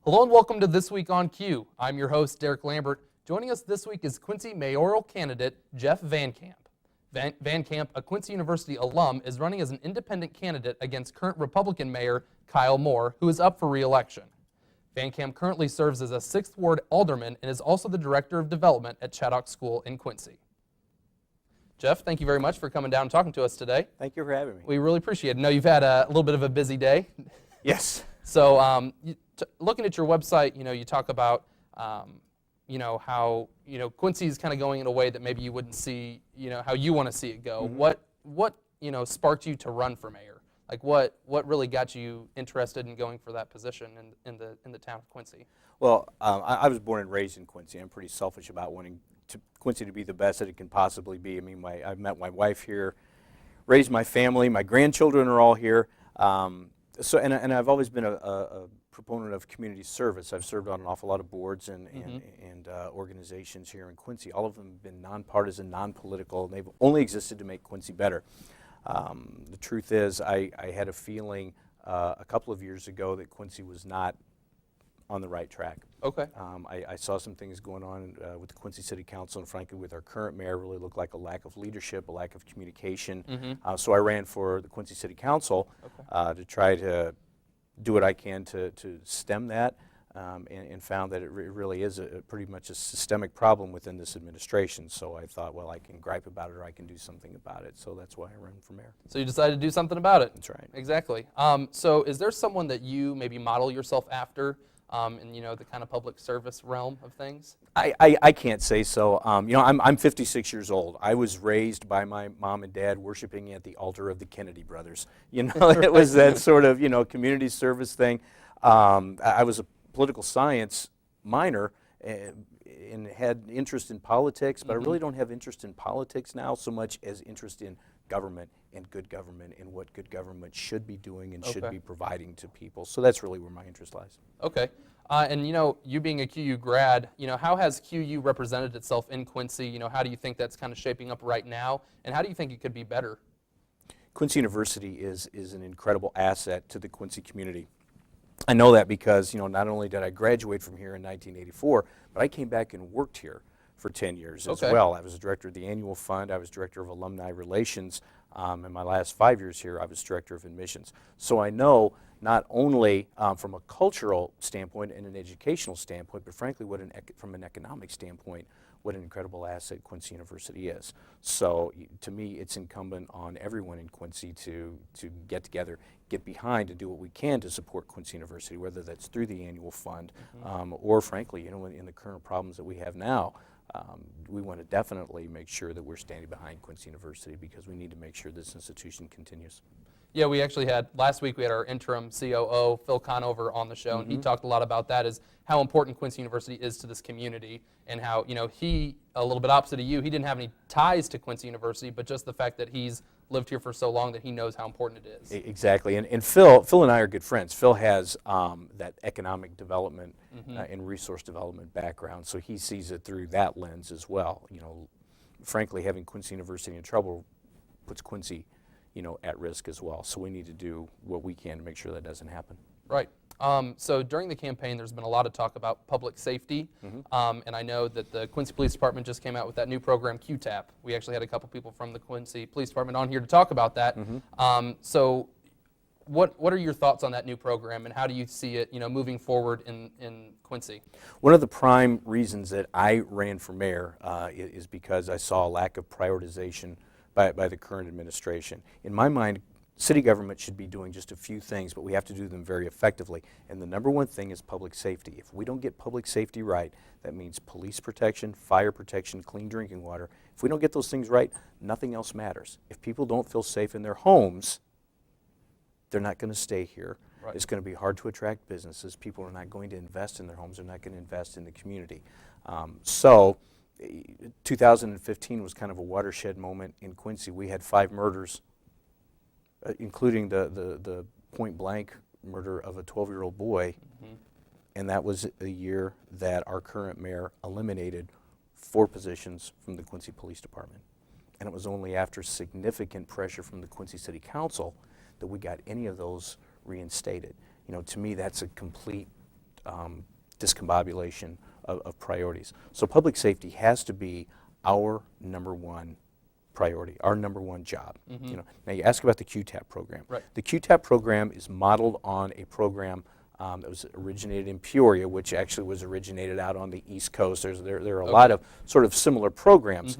Hello and welcome to This Week on Q. I'm your host, Derek Lambert. Joining us this week is Quincy mayoral candidate Jeff VanCamp. VanCamp, a Quincy University alum, is running as an independent candidate against current Republican Mayor Kyle Moore, who is up for re-election. VanCamp currently serves as a 6th Ward alderman and is also the Director of Development at Chaddock School in Quincy. Jeff, thank you very much for coming down and talking to us today. Thank you for having me. We really appreciate it. I know you've had a little bit of a busy day. Yes. So looking at your website, you talk about, how, Quincy's kind of going in a way that maybe you wouldn't see, how you want to see it go. Mm-hmm. What sparked you to run for mayor? Like what really got you interested in going for that position in the town of Quincy? Well, I was born and raised in Quincy. I'm pretty selfish about wanting Quincy to be the best that it can possibly be. I mean, I've met my wife here, raised my family, my grandchildren are all here. And I've always been a proponent of community service. I've served on an awful lot of boards and organizations here in Quincy. All of them have been nonpartisan, non-political, and they've only existed to make Quincy better. The truth is, I had a feeling a couple of years ago that Quincy was not on the right track. Okay. I saw some things going on with the Quincy City Council, and frankly with our current mayor, really looked like a lack of leadership, a lack of communication. Mm-hmm. So I ran for the Quincy City Council to try to do what I can to stem that, and found that it really is pretty much a systemic problem within this administration. So I thought, well, I can gripe about it or I can do something about it. So that's why I ran for mayor. So you decided to do something about it. That's right. Exactly. So is there someone that you maybe model yourself after in the kind of public service realm of things? I can't say so. I'm 56 years old. I was raised by my mom and dad worshiping at the altar of the Kennedy brothers. It was that sort of community service thing. I was a political science minor and had interest in politics, but I really don't have interest in politics now so much as interest in government and what good government should be doing and should be providing to people. So that's really where my interest lies. Okay. And you being a QU grad, how has QU represented itself in Quincy? How do you think that's kind of shaping up right now? And how do you think it could be better? Quincy University is an incredible asset to the Quincy community. I know that because, not only did I graduate from here in 1984, but I came back and worked here for 10 years as well. I was the director of the annual fund. I was director of alumni relations. In my last 5 years here, I was director of admissions. So I know not only from a cultural standpoint and an educational standpoint, but frankly, from an economic standpoint, what an incredible asset Quincy University is. So to me, it's incumbent on everyone in Quincy to get together, get behind, and do what we can to support Quincy University, whether that's through the annual fund or frankly, in the current problems that we have now. We want to definitely make sure that we're standing behind Quincy University because we need to make sure this institution continues. Yeah, we actually last week we had our interim COO, Phil Conover, on the show, and he talked a lot about that, is how important Quincy University is to this community, and how, he, a little bit opposite of you, he didn't have any ties to Quincy University, but just the fact that he's lived here for so long that he knows how important it is. Exactly, and Phil and I are good friends. Phil has that economic development and resource development background, so he sees it through that lens as well. Frankly, having Quincy University in trouble puts Quincy at risk as well. So we need to do what we can to make sure that doesn't happen. Right. So during the campaign, there's been a lot of talk about public safety, and I know that the Quincy Police Department just came out with that new program, QTAP. We actually had a couple people from the Quincy Police Department on here to talk about that. So what are your thoughts on that new program, and how do you see it moving forward in Quincy? One of the prime reasons that I ran for mayor is because I saw a lack of prioritization by the current administration. In my mind, city government should be doing just a few things, but we have to do them very effectively. And the number one thing is public safety. If we don't get public safety right, that means police protection, fire protection, clean drinking water. If we don't get those things right, nothing else matters. If people don't feel safe in their homes, they're not going to stay here. Right. It's going to be hard to attract businesses. People are not going to invest in their homes. They're not going to invest in the community. 2015 was kind of a watershed moment in Quincy. We had 5 murders, including the point-blank murder of a 12-year-old boy, and that was a year that our current mayor eliminated 4 positions from the Quincy Police Department. And it was only after significant pressure from the Quincy City Council that we got any of those reinstated. To me, that's a complete discombobulation of priorities. So public safety has to be our number one priority, our number one job. You know, now you ask about the QTAP program. Right. The QTAP program is modeled on a program that was originated in Peoria, which actually was originated out on the East Coast. There are a lot of sort of similar programs.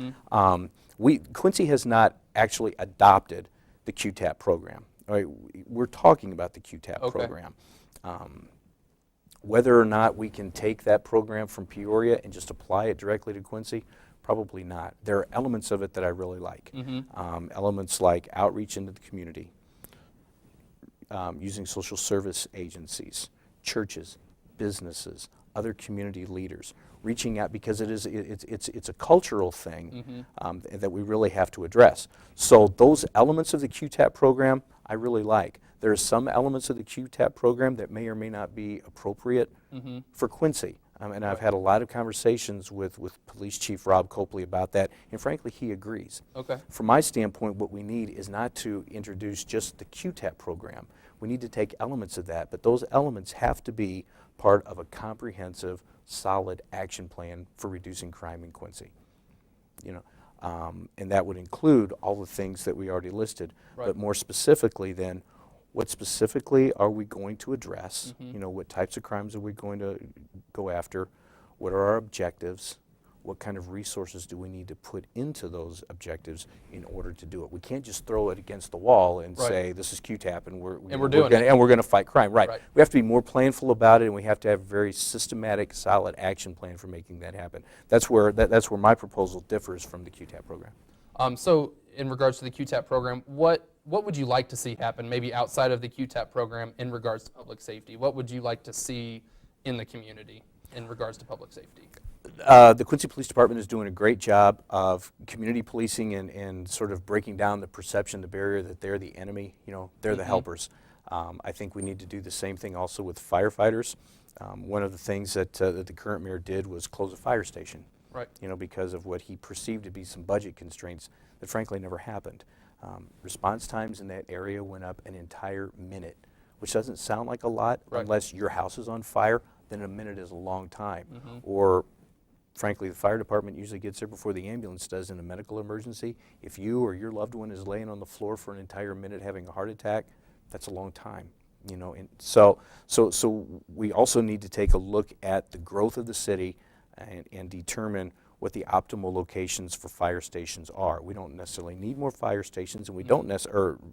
Quincy has not actually adopted the QTAP program. All right, we're talking about the QTAP program. Whether or not we can take that program from Peoria and just apply it directly to Quincy, probably not. There are elements of it that I really like. Elements like outreach into the community, using social service agencies, churches, businesses, other community leaders, reaching out, because it's a cultural thing that we really have to address. So those elements of the QTAP program I really like. There are some elements of the QTAP program that may or may not be appropriate for Quincy. And I've had a lot of conversations with Police Chief Rob Copley about that, and frankly, he agrees. From my standpoint, what we need is not to introduce just the QTAP program. We need to take elements of that, but those elements have to be part of a comprehensive, solid action plan for reducing crime in Quincy. You know, and that would include all the things that we already listed, but more specifically then, what specifically are we going to address? You know, what types of crimes are we going to go after? What are our objectives? What kind of resources do we need to put into those objectives in order to do it? We can't just throw it against the wall and say, this is QTAP and we're going to fight crime. We have to be more planful about it, and we have to have a very systematic, solid action plan for making that happen. That's where my proposal differs from the QTAP program. So in regards to the QTAP program, what would you like to see happen, maybe outside of the QTAP program, in regards to public safety? What would you like to see in the community in regards to public safety? The Quincy Police Department is doing a great job of community policing and sort of breaking down the perception, the barrier that they're the enemy, you know, they're the helpers. I think we need to do the same thing also with firefighters. One of the things that the current mayor did was close a fire station. You know, because of what he perceived to be some budget constraints that frankly never happened. Response times in that area went up an entire minute, which doesn't sound like a lot unless your house is on fire. Then a minute is a long time. Or frankly, the fire department usually gets there before the ambulance does in a medical emergency. If you or your loved one is laying on the floor for an entire minute having a heart attack, that's a long time. You know, and so we also need to take a look at the growth of the city and determine what the optimal locations for fire stations are. We don't necessarily need more fire stations, and we don't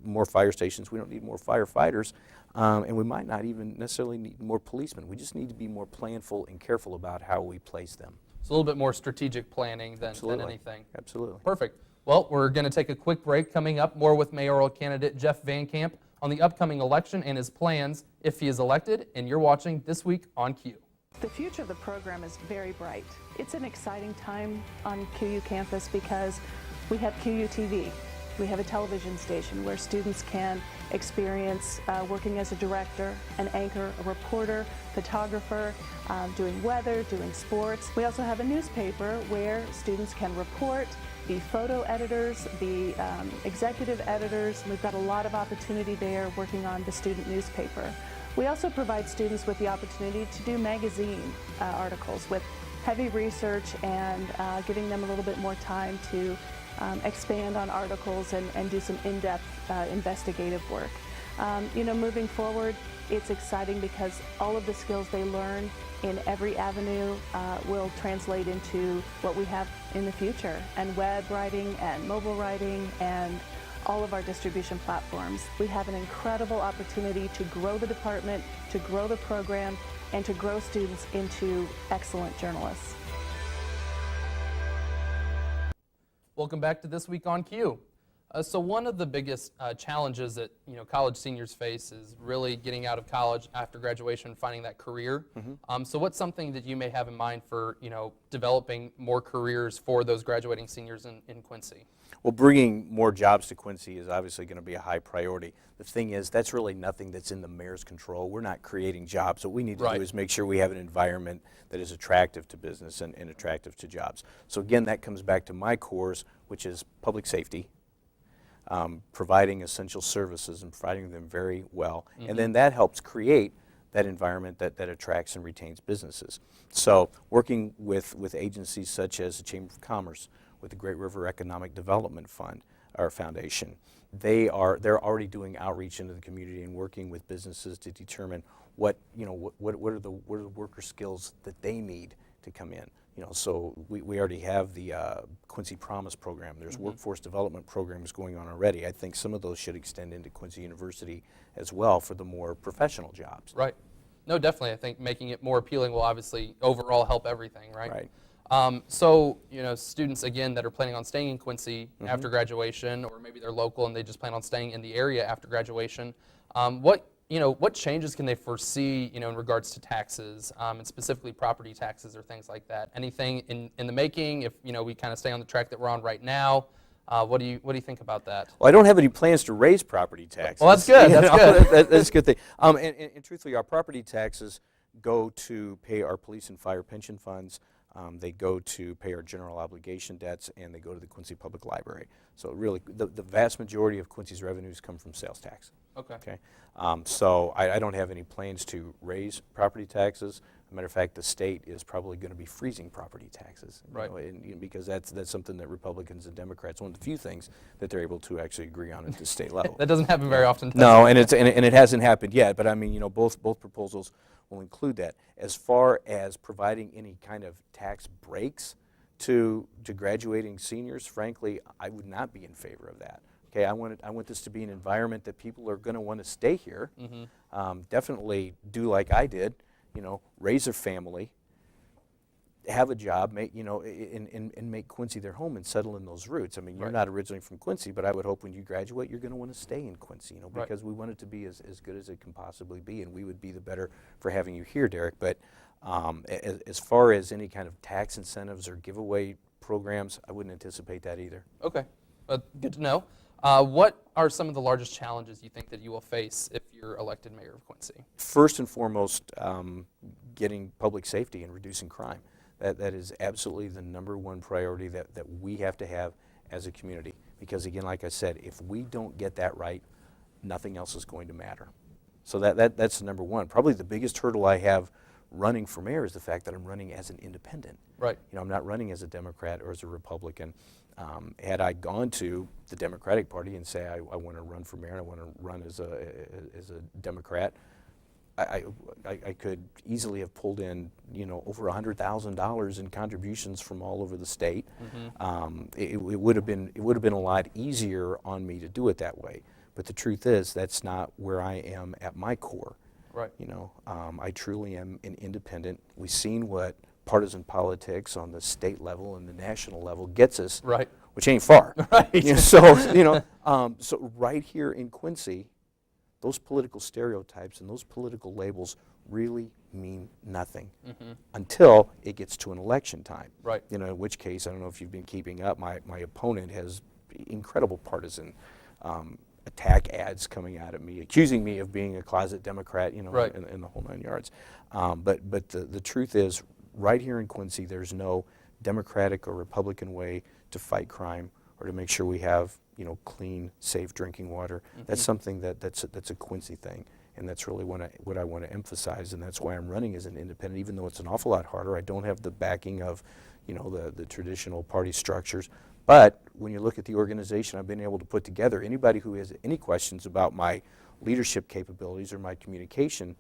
more fire stations. We don't need more firefighters, and we might not even necessarily need more policemen. We just need to be more planful and careful about how we place them. It's a little bit more strategic planning than anything. Absolutely. Perfect. Well, we're going to take a quick break. Coming up, more with mayoral candidate Jeff VanCamp on the upcoming election and his plans if he is elected, and you're watching This Week on Q. The future of the program is very bright. It's an exciting time on QU campus because we have QU TV. We have a television station where students can experience working as a director, an anchor, a reporter, photographer, doing weather, doing sports. We also have a newspaper where students can report, be photo editors, be executive editors. We've got a lot of opportunity there working on the student newspaper. We also provide students with the opportunity to do magazine articles with heavy research and giving them a little bit more time to expand on articles and do some in-depth investigative work. You know, moving forward, it's exciting because all of the skills they learn in every avenue will translate into what we have in the future, and web writing and mobile writing and all of our distribution platforms. We have an incredible opportunity to grow the department, to grow the program, and to grow students into excellent journalists. Welcome back to This Week on Q. So one of the biggest challenges that college seniors face is really getting out of college after graduation and finding that career. So what's something that you may have in mind for developing more careers for those graduating seniors in Quincy? Well, bringing more jobs to Quincy is obviously going to be a high priority. The thing is, that's really nothing that's in the mayor's control. We're not creating jobs. What we need to do is make sure we have an environment that is attractive to business and attractive to jobs. So again, that comes back to my cores, which is public safety, providing essential services and providing them very well. And then that helps create that environment that attracts and retains businesses. So working with agencies such as the Chamber of Commerce, with the Great River Economic Development Fund, or Foundation, they're already doing outreach into the community and working with businesses to determine what are the worker skills that they need to come in. So we already have the Quincy Promise program. There's workforce development programs going on already. I think some of those should extend into Quincy University as well for the more professional jobs. Right. No, definitely. I think making it more appealing will obviously overall help everything, right? Right. So, students, again, that are planning on staying in Quincy after graduation, or maybe they're local and they just plan on staying in the area after graduation, what changes can they foresee, in regards to taxes, and specifically property taxes or things like that? Anything in the making, if, we kind of stay on the track that we're on right now? What do you think about that? Well, I don't have any plans to raise property taxes. Well, that's good. That's good. That's a good thing. And truthfully, our property taxes go to pay our police and fire pension funds. They go to pay our general obligation debts, and they go to the Quincy Public Library. So really, the vast majority of Quincy's revenues come from sales tax. Okay. So I don't have any plans to raise property taxes. As a matter of fact, the state is probably going to be freezing property taxes, right? Because that's something that Republicans and Democrats, one of the few things that they're able to actually agree on at the state level. That doesn't happen very often. No, and it hasn't happened yet. But I mean, both proposals will include that. As far as providing any kind of tax breaks to graduating seniors, frankly, I would not be in favor of that. Okay, I want this to be an environment that people are going to want to stay here. Definitely do like I did, raise a family, have a job, and make Quincy their home and settle in those roots. I mean, you're not originally from Quincy, but I would hope when you graduate, you're going to want to stay in Quincy, because we want it to be as good as it can possibly be, and we would be the better for having you here, Derek. But as far as any kind of tax incentives or giveaway programs, I wouldn't anticipate that either. Okay, good to know. What are some of the largest challenges you think that you will face if you're elected mayor of Quincy? First and foremost, getting public safety and reducing crime. That is absolutely the number one priority that we have to have as a community. Because again, like I said, if we don't get that right, nothing else is going to matter. So that's the number one. Probably the biggest hurdle I have running for mayor is the fact that I'm running as an independent. Right. I'm not running as a Democrat or as a Republican. Had I gone to the Democratic Party and say I want to run for mayor, I want to run as a Democrat, I could easily have pulled in over $100,000 in contributions from all over the state. It would have been a lot easier on me to do it that way. But the truth is that's not where I am at my core. Right. I truly am an independent. We've seen what partisan politics on the state level and the national level gets us, right? Which ain't far. Right. So right here in Quincy, those political stereotypes and those political labels really mean nothing until it gets to an election time. Right. In which case, I don't know if you've been keeping up. My opponent has incredible partisan attack ads coming out at me, accusing me of being a closet Democrat, right. in the whole 9 yards. But the truth is, right here in Quincy, there's no Democratic or Republican way to fight crime or to make sure we have, clean, safe drinking water. That's something that's a Quincy thing, and that's really what I want to emphasize, and that's why I'm running as an independent, even though it's an awful lot harder. I don't have the backing of, the traditional party structures. But when you look at the organization I've been able to put together, anybody who has any questions about my leadership capabilities or my communication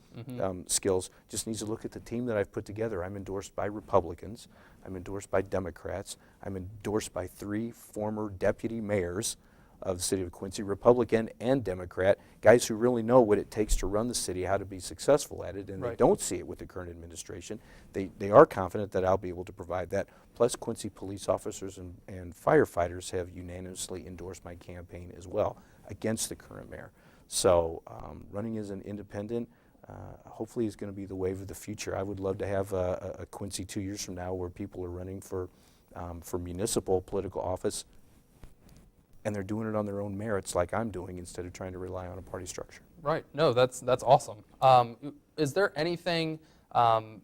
skills just needs to look at the team that I've put together. I'm endorsed by Republicans. I'm endorsed by Democrats. I'm endorsed by 3 former deputy mayors of the city of Quincy, Republican and Democrat, guys who really know what it takes to run the city, how to be successful at it, and right. They don't see it with the current administration. They are confident that I'll be able to provide that. Plus, Quincy police officers and firefighters have unanimously endorsed my campaign as well against the current mayor. So running as an independent hopefully is going to be the wave of the future. I would love to have a Quincy 2 years from now where people are running for municipal political office and they're doing it on their own merits like I'm doing instead of trying to rely on a party structure. Right. No, that's awesome. Is there anything that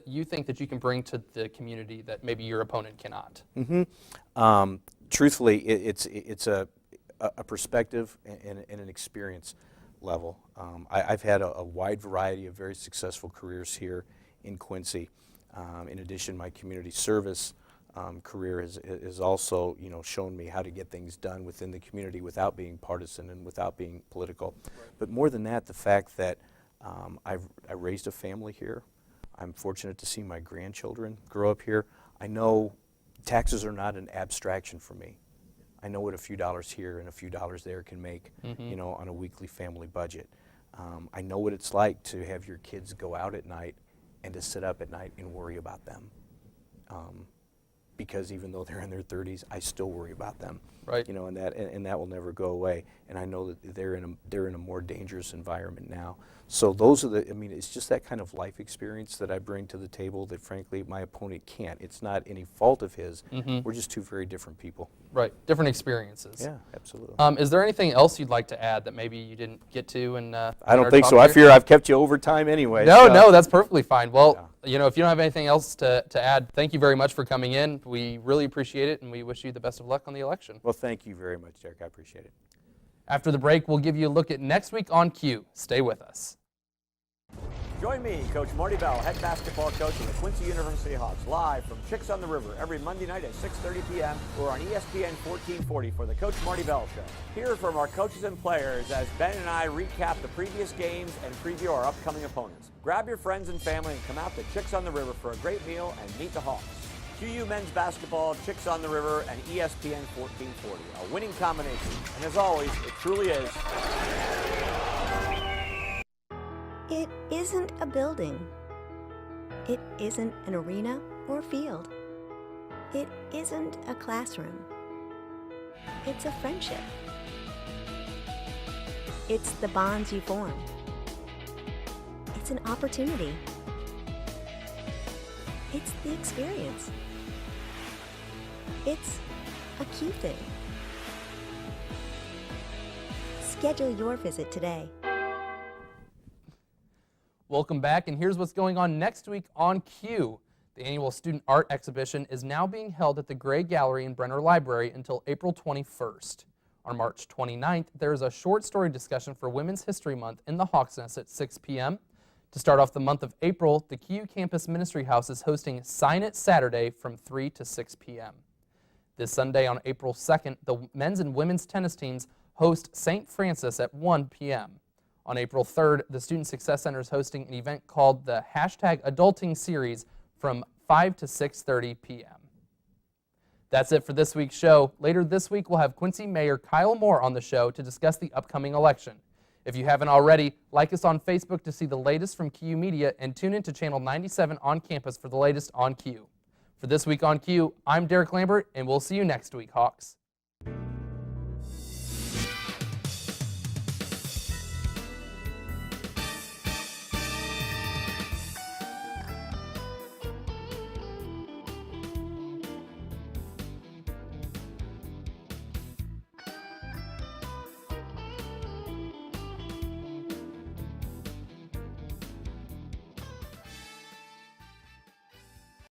you think that you can bring to the community that maybe your opponent cannot? Truthfully, it's a perspective and an experience. level. I've had a wide variety of very successful careers here in Quincy. In addition, my community service career has also, shown me how to get things done within the community without being partisan and without being political. Right. But more than that, the fact that I raised a family here. I'm fortunate to see my grandchildren grow up here. I know taxes are not an abstraction for me. I know what a few dollars here and a few dollars there can make, on a weekly family budget. I know what it's like to have your kids go out at night and to sit up at night and worry about them. Because even though they're in their 30s, I still worry about them. Right. And that will never go away. And I know that they're in a more dangerous environment now. So those are it's just that kind of life experience that I bring to the table that frankly my opponent can't. It's not any fault of his. We're just two very different people. Right, different experiences. Yeah, absolutely. Is there anything else you'd like to add that maybe you didn't get to? I don't think so. I fear I've kept you over time anyway. No, that's perfectly fine. Well, if you don't have anything else to add, thank you very much for coming in. We really appreciate it, and we wish you the best of luck on the election. Well, thank you very much, Derek. I appreciate it. After the break, we'll give you a look at next week on Q. Stay with us. Join me, Coach Marty Bell, head basketball coach of the Quincy University Hawks, live from Chicks on the River every Monday night at 6:30 p.m. or on ESPN 1440 for the Coach Marty Bell Show. Hear from our coaches and players as Ben and I recap the previous games and preview our upcoming opponents. Grab your friends and family and come out to Chicks on the River for a great meal and meet the Hawks. QU men's basketball, Chicks on the River, and ESPN 1440, a winning combination. And as always, it truly is. It isn't a building. It isn't an arena or field. It isn't a classroom. It's a friendship. It's the bonds you form. It's an opportunity. It's the experience. It's a Q thing. Schedule your visit today. Welcome back, and here's what's going on next week on Q. The annual student art exhibition is now being held at the Gray Gallery in Brenner Library until April 21st. On March 29th, there is a short story discussion for Women's History Month in the Hawks Nest at 6 p.m. To start off the month of April, the QU Campus Ministry House is hosting Sign It Saturday from 3 to 6 p.m. This Sunday on April 2nd, the men's and women's tennis teams host St. Francis at 1 p.m. On April 3rd, the Student Success Center is hosting an event called the #Adulting Series from 5 to 6:30 p.m. That's it for this week's show. Later this week, we'll have Quincy Mayor Kyle Moore on the show to discuss the upcoming election. If you haven't already, like us on Facebook to see the latest from QU Media and tune in to Channel 97 on campus for the latest on Q. For this week on Q, I'm Derek Lambert, and we'll see you next week, Hawks.